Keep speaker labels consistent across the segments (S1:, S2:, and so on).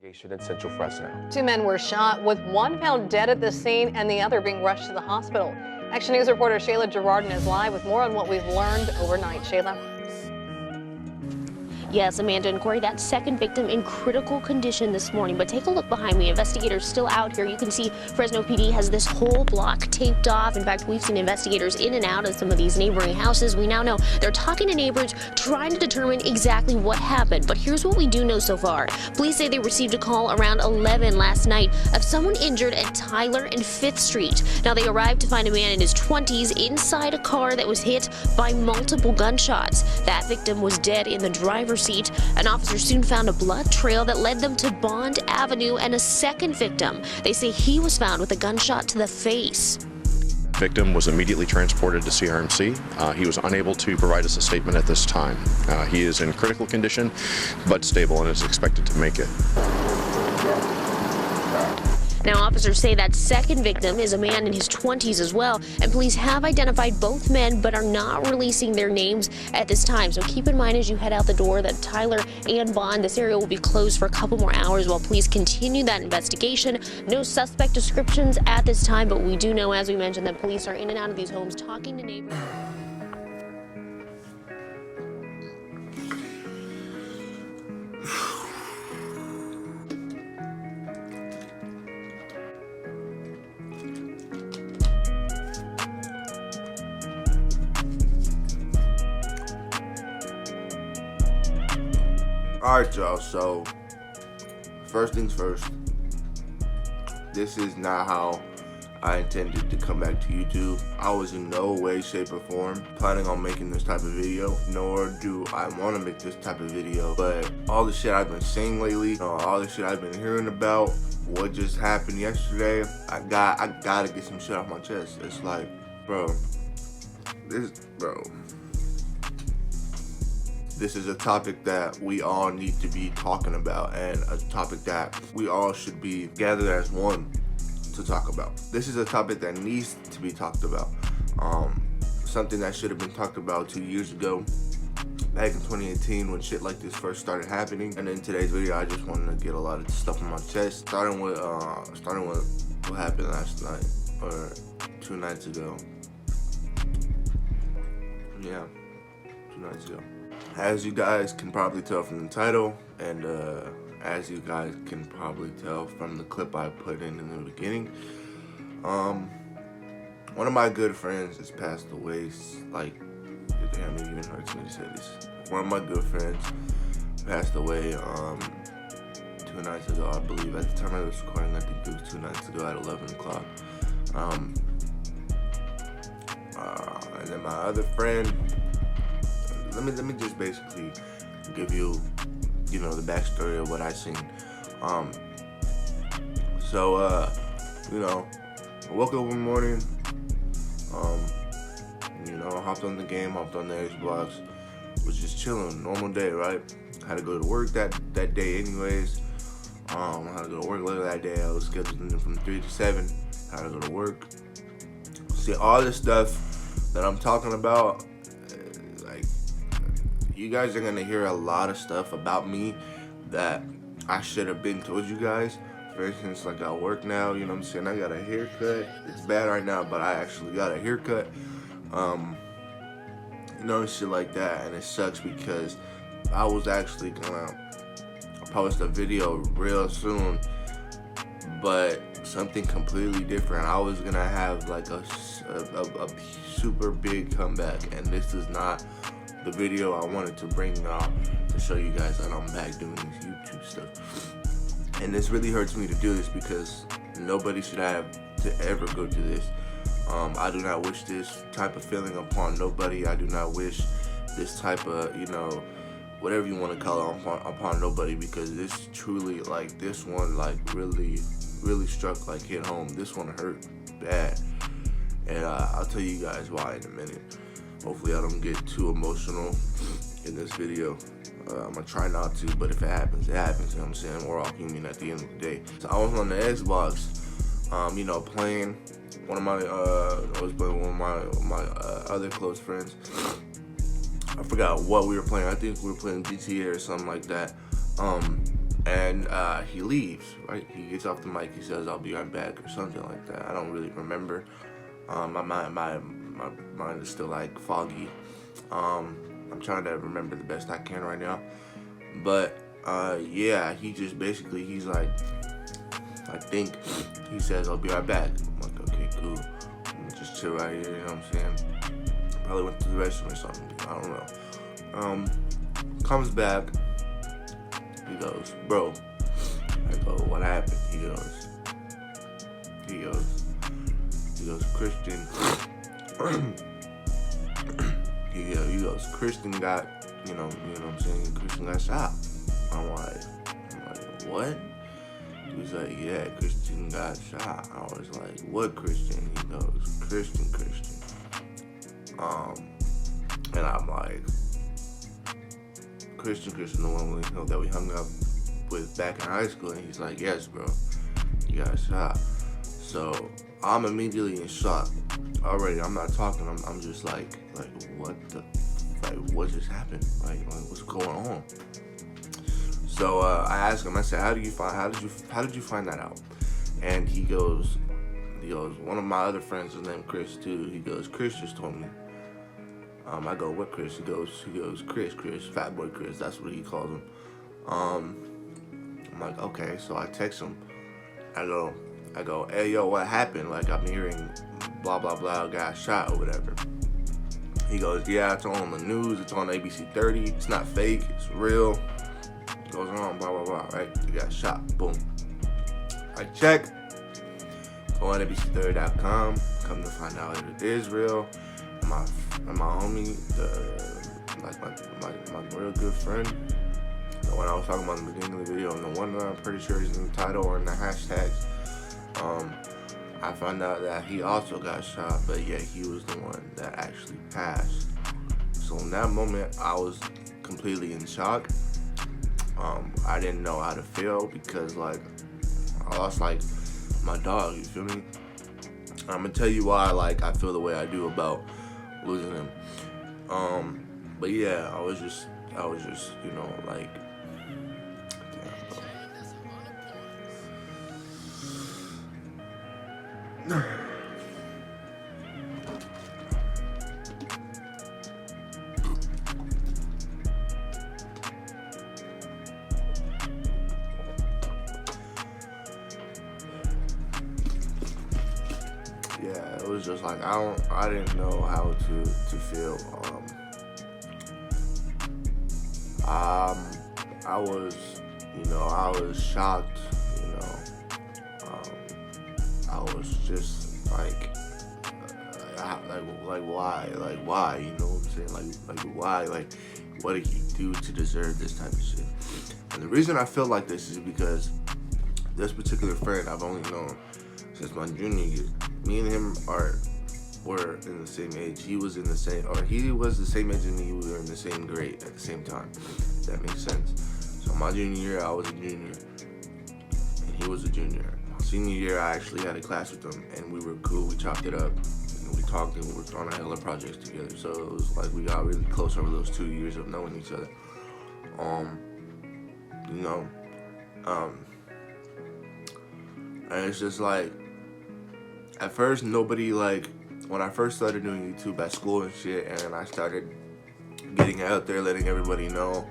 S1: In Central Fresno.
S2: Two men were shot, with one found dead at the scene and the other being rushed to the hospital. Action News reporter Shayla Girardin is live with more on what we've learned overnight. Shayla.
S3: Yes, Amanda and Corey, that second victim in critical condition this morning. But take a look behind me. Investigators still out here. You can see Fresno PD has this whole block taped off. In fact, we've seen investigators in and out of some of these neighboring houses. We now know they're talking to neighbors, trying to determine exactly what happened. But here's what we do know so far. Police say they received a call around 11 last night of someone injured at Tyler and 5th Street. Now, they arrived to find a man in his 20s inside a car that was hit by multiple gunshots. That victim was dead in the driver's seat. An officer soon found a blood trail that led them to Bond Avenue and a second victim. They say he was found with a gunshot to the face.
S4: Victim was immediately transported to CRMC. He was unable to provide us a statement at this time. He is in critical condition, but stable and is expected to make it.
S3: Now, officers say that second victim is a man in his 20s as well, and police have identified both men but are not releasing their names at this time. So keep in mind as you head out the door that Tyler and Bond, this area will be closed for a couple more hours while police continue that investigation. No suspect descriptions at this time, but we do know, as we mentioned, that police are in and out of these homes talking to neighbors.
S5: Alright, y'all, so first things first, this is not how I intended to come back to YouTube. I was in no way, shape, or form planning on making this type of video, nor do I want to make this type of video. But all the shit I've been seeing lately, all the shit I've been hearing about, what just happened yesterday, I gotta get some shit off my chest. It's like, this is a topic that we all need to be talking about, and a topic that we all should be gathered as one to talk about. This is a topic that needs to be talked about. Something that should have been talked about 2 years ago, back in 2018 when shit like this first started happening. And in today's video, I just wanted to get a lot of stuff on my chest, starting with what happened last night, or 2 nights ago. Yeah, 2 nights ago. As you guys can probably tell from the title, and as you guys can probably tell from the clip I put in the beginning, one of my good friends has passed away. Like, damn, it even hurts me to say this. One of my good friends passed away 2 nights ago, I believe. At the time I was recording, I think it was 2 nights ago at 11 o'clock. And then my other friend, let me just basically give you, the backstory of what I seen. I woke up one morning, hopped on the game, hopped on the Xbox, was just chilling, normal day, right? Had to go to work that day anyways. I had to go to work later that day. I was scheduled from 3 to 7. Had to go to work. See, all this stuff that I'm talking about, you guys are gonna hear a lot of stuff about me that I should have been told you guys. For instance, like I work now, you know what I'm saying? I got a haircut. It's bad right now, but I actually got a haircut. Shit like that. And it sucks because I was actually gonna post a video real soon, but something completely different. I was gonna have like a super big comeback, and this is not the video I wanted to bring out to show you guys that I'm back doing this YouTube stuff. And this really hurts me to do this because nobody should have to ever go through this. I do not wish this type of feeling upon nobody. I do not wish this type of, whatever you want to call it, upon nobody, because this truly, this one, really struck, hit home. This one hurt bad. And I'll tell you guys why in a minute. Hopefully I don't get too emotional in this video. I'm gonna try not to, but if it happens, it happens. You know what I'm saying? We're all human at the end of the day. So I was on the Xbox, playing. I was playing with one of my other close friends. I forgot what we were playing. I think we were playing GTA or something like that. And he leaves, right? He gets off the mic, he says, "I'll be right back," or something like that. I don't really remember. My mind is still like foggy. I'm trying to remember the best I can right now. But yeah, he just basically, he's like, I think he says, "I'll be right back." I'm like, okay, cool. I'm just chill right here, you know what I'm saying? Probably went to the restroom or something. I don't know. Comes back. He goes, "Bro." I go, "What happened?" He goes, "Christian." he goes, "Christian got, you know what I'm saying? Christian got shot." I'm like, "What?" He was like, "Yeah, Christian got shot." I was like, "What Christian?" He goes, Christian. And I'm like, Christian, the one that we hung up with back in high school. And he's like, "Yes, bro, he got shot." So I'm immediately in shock. Already, I'm not talking. I'm just like, what just happened? Like what's going on? So I asked him. I said, how did you find that out? And he goes, "One of my other friends is named Chris too." He goes, "Chris just told me." I go, "What Chris?" He goes, Chris, Fat Boy Chris. That's what he calls him. I'm like, okay. So I text him. I go, "Hey, yo, what happened? Like, I'm hearing blah, blah, blah, got shot or whatever." He goes, "Yeah, it's on the news. It's on ABC 30. It's not fake. It's real. It goes on, blah, blah, blah, right? He got shot. Boom." I check. Go on ABC30.com. Come to find out it is real. My homie, my real good friend, the one I was talking about in the beginning of the video, and the one that I'm pretty sure is in the title or in the hashtags, I found out that he also got shot, but yet he was the one that actually passed. So in that moment, I was completely in shock. I didn't know how to feel because, like, I lost, like, my dog, you feel me? I'm gonna tell you why, like, I feel the way I do about losing him. But yeah, I was just, you know, like, damn, bro. Yeah, it was just like, I didn't know how to feel. I was shocked, you know. I was just like why, you know what I'm saying? Like why? Like, what did he do to deserve this type of shit? And the reason I feel like this is because this particular friend I've only known since my junior year. Me and him were in the same age. He was the same age as me. We were in the same grade at the same time. If that makes sense. So my junior year, I was a junior, and he was a junior. My senior year, I actually had a class with him, and we were cool. We chopped it up, and we talked, and we worked on a hella projects together. So it was like we got really close over those 2 years of knowing each other. You know, and it's just like, at first, nobody, like, when I first started doing YouTube at school and shit, and I started getting out there, letting everybody know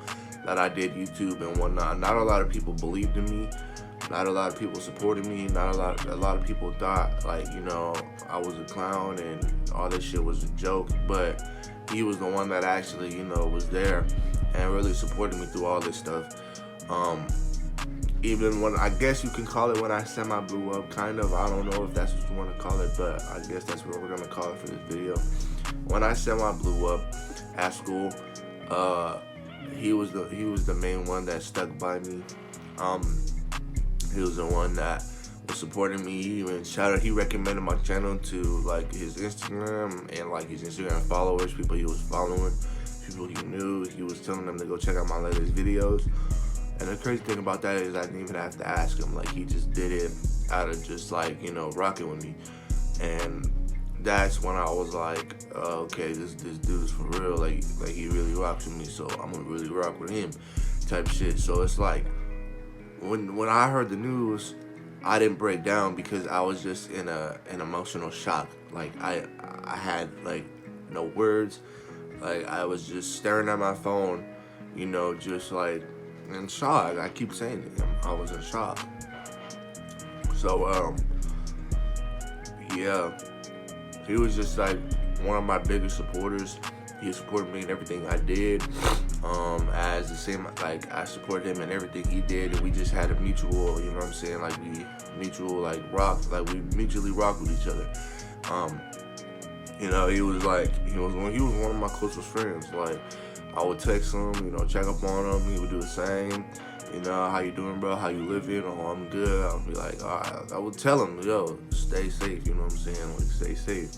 S5: that I did YouTube and whatnot, not a lot of people believed in me. Not a lot of people supported me. A lot of people thought, like, you know, I was a clown and all this shit was a joke. But he was the one that actually, you know, was there and really supported me through all this stuff. Even when, I guess you can call it when I semi-blew up, kind of. I don't know if that's what you want to call it, but I guess that's what we're going to call it for this video. When I semi-blew up at school, he was the main one that stuck by me. He was the one that was supporting me. He recommended my channel to, like, his Instagram and, like, his Instagram followers, people he was following, people he knew. He was telling them to go check out my latest videos. And the crazy thing about that is I didn't even have to ask him. Like, he just did it out of just, like, you know, rocking with me. And that's when I was like, okay, this dude's for real. Like he really rocks with me, so I'm gonna really rock with him type shit. So it's like, when I heard the news, I didn't break down because I was just in an emotional shock. Like I had like no words. Like I was just staring at my phone, you know, just like in shock. I keep saying it. I was in shock. So yeah, he was just like one of my biggest supporters. He supported me in everything I did. As the same, like I supported him in everything he did, and we just had a mutual, you know what I'm saying, like we mutually rock with each other. You know, he was one of my closest friends. Like I would text him, you know, check up on him. He would do the same. You know, how you doing, bro? How you living? Oh, I'm good. I'll be like, all right. I would tell him, yo, stay safe. You know what I'm saying? Like, stay safe,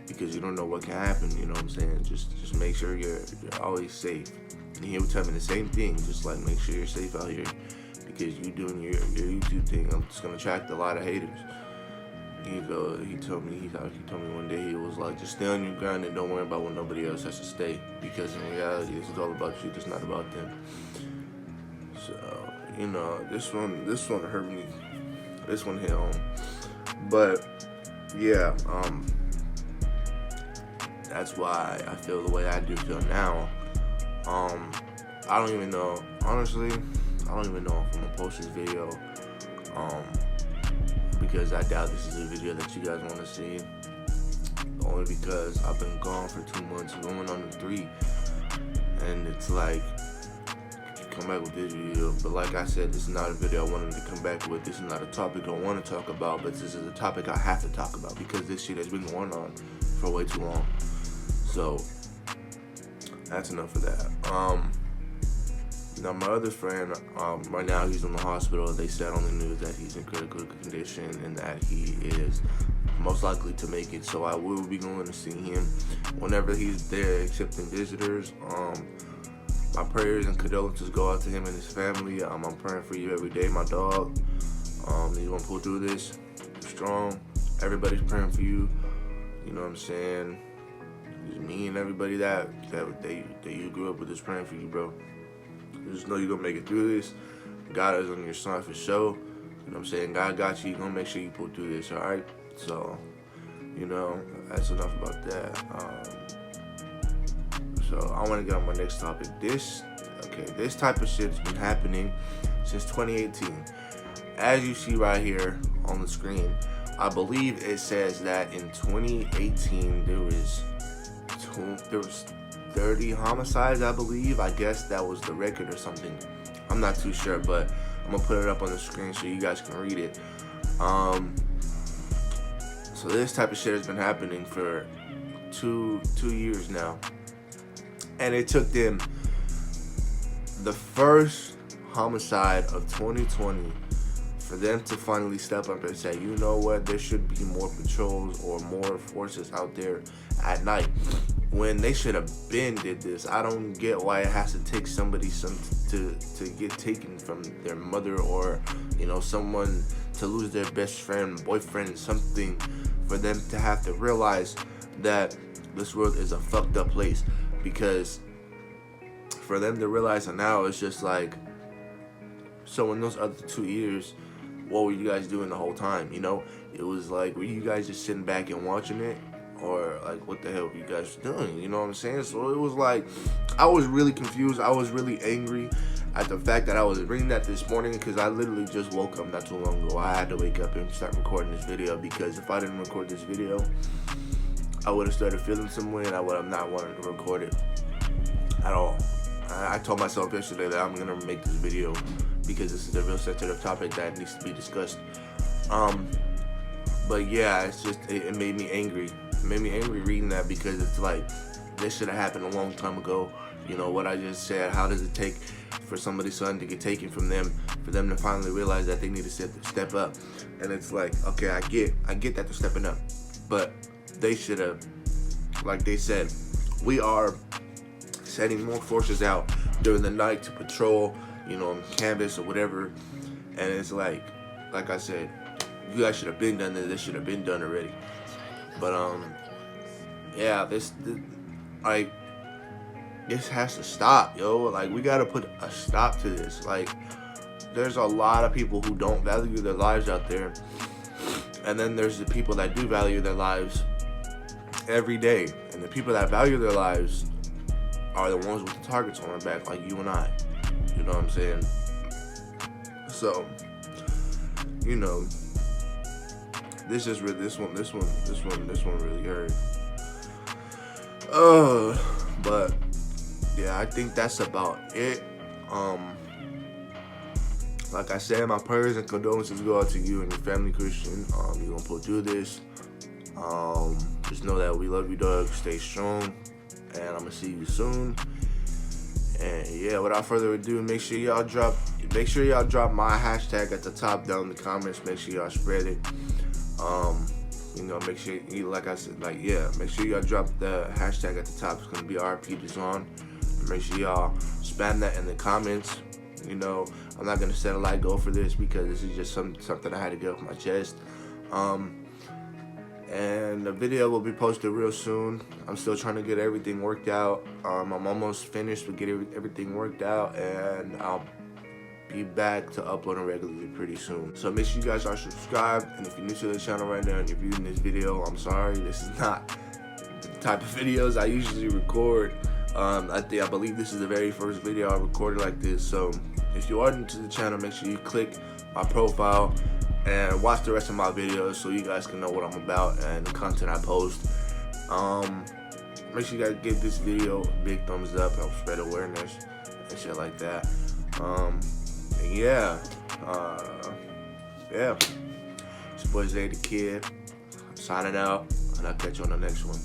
S5: because you don't know what can happen. You know what I'm saying? Just make sure you're always safe. And he would tell me the same thing. Just like, make sure you're safe out here, because you doing your YouTube thing, I'm just gonna attract a lot of haters. He told me one day, he was like, just stay on your ground and don't worry about what nobody else has to say, because in reality, this is all about you. It's not about them. So, you know, this one hurt me. This one hit home. But yeah, that's why I feel the way I do feel now. I don't even know, honestly, I don't even know if I'm gonna post this video, because I doubt this is a video that you guys want to see. Only because I've been gone for 2 months, going on to 3, and it's like, come back with this video. But like I said, this is not a video I wanted to come back with. This is not a topic I want to talk about, but this is a topic I have to talk about, because this shit has been going on for way too long. So that's enough of that. Now my other friend, right now he's in the hospital. They said on the news that he's in critical condition and that he is most likely to make it. So I will be going to see him whenever he's there, accepting visitors. My prayers and condolences go out to him and his family. I'm praying for you every day, my dog. You're gonna pull through this strong. Everybody's praying for you. You know what I'm saying? Just me and everybody that you grew up with is praying for you, bro. Just know you're gonna make it through this. God is on your side for sure. You know what I'm saying? God got you. You're gonna make sure you pull through this, alright? So, you know, that's enough about that. So I want to get on my next topic. This type of shit's been happening since 2018. As you see right here on the screen, I believe it says that in 2018 there was 30 homicides, I believe. I guess that was the record or something. I'm not too sure, but I'm gonna put it up on the screen so you guys can read it. So this type of shit has been happening for two years now. And it took them the first homicide of 2020 for them to finally step up and say, you know what, there should be more patrols or more forces out there at night. When they should have been did this. I don't get why it has to take somebody to get taken from their mother, or, you know, someone to lose their best friend, boyfriend, something, for them to have to realize that this world is a fucked up place. Because for them to realize it now, it's just like, so in those other 2 years, what were you guys doing the whole time? You know, it was like, were you guys just sitting back and watching it? Or like, what the hell were you guys doing? You know what I'm saying? So it was like, I was really confused. I was really angry at the fact that I was reading that this morning, because I literally just woke up not too long ago. I had to wake up and start recording this video, because if I didn't record this video, I would have started feeling some way, and I would have not wanted to record it at all. I told myself yesterday that I'm gonna make this video because this is a real sensitive topic that needs to be discussed. But yeah, it's just, it made me angry. It made me angry reading that, because it's like, this should have happened a long time ago. You know what I just said? How does it take for somebody's son to get taken from them, for them to finally realize that they need to step up? And it's like, okay, I get that they're stepping up, but they should have, like they said, we are sending more forces out during the night to patrol, you know, canvas or whatever. And it's like I said, you guys should have been done this. This should have been done already. But yeah, this has to stop, yo. Like, we gotta put a stop to this. Like, there's a lot of people who don't value their lives out there, and then there's the people that do value their lives every day. And the people that value their lives are the ones with the targets on their back, like you and I. You know what I'm saying? So, you know, this one really hurt. But yeah, I think that's about it. Like I said, my prayers and condolences go out to you and your family, Christian. You're gonna pull through this. Just know that we love you, dog. Stay strong, and I'm gonna see you soon. And yeah, without further ado, make sure y'all drop my hashtag at the top down in the comments. Make sure y'all spread it. You know, make sure like I said, make sure y'all drop the hashtag at the top. It's gonna be RP Dezon. Make sure y'all spam that in the comments. You know, I'm not gonna set a light goal for this because this is just something I had to get off my chest. And the video will be posted real soon. I'm still trying to get everything worked out. I'm almost finished with getting everything worked out, and I'll be back to uploading regularly pretty soon. So make sure you guys are subscribed, and if you're new to the channel right now and you're viewing this video, I'm sorry. This is not the type of videos I usually record. I believe this is the very first video I recorded like this. So if you are new to the channel, make sure you click my profile and watch the rest of my videos so you guys can know what I'm about and the content I post. Make sure you guys give this video a big thumbs up, help spread awareness and shit like that. And yeah, it's your boy Zay the Kid, signing out, and I'll catch you on the next one.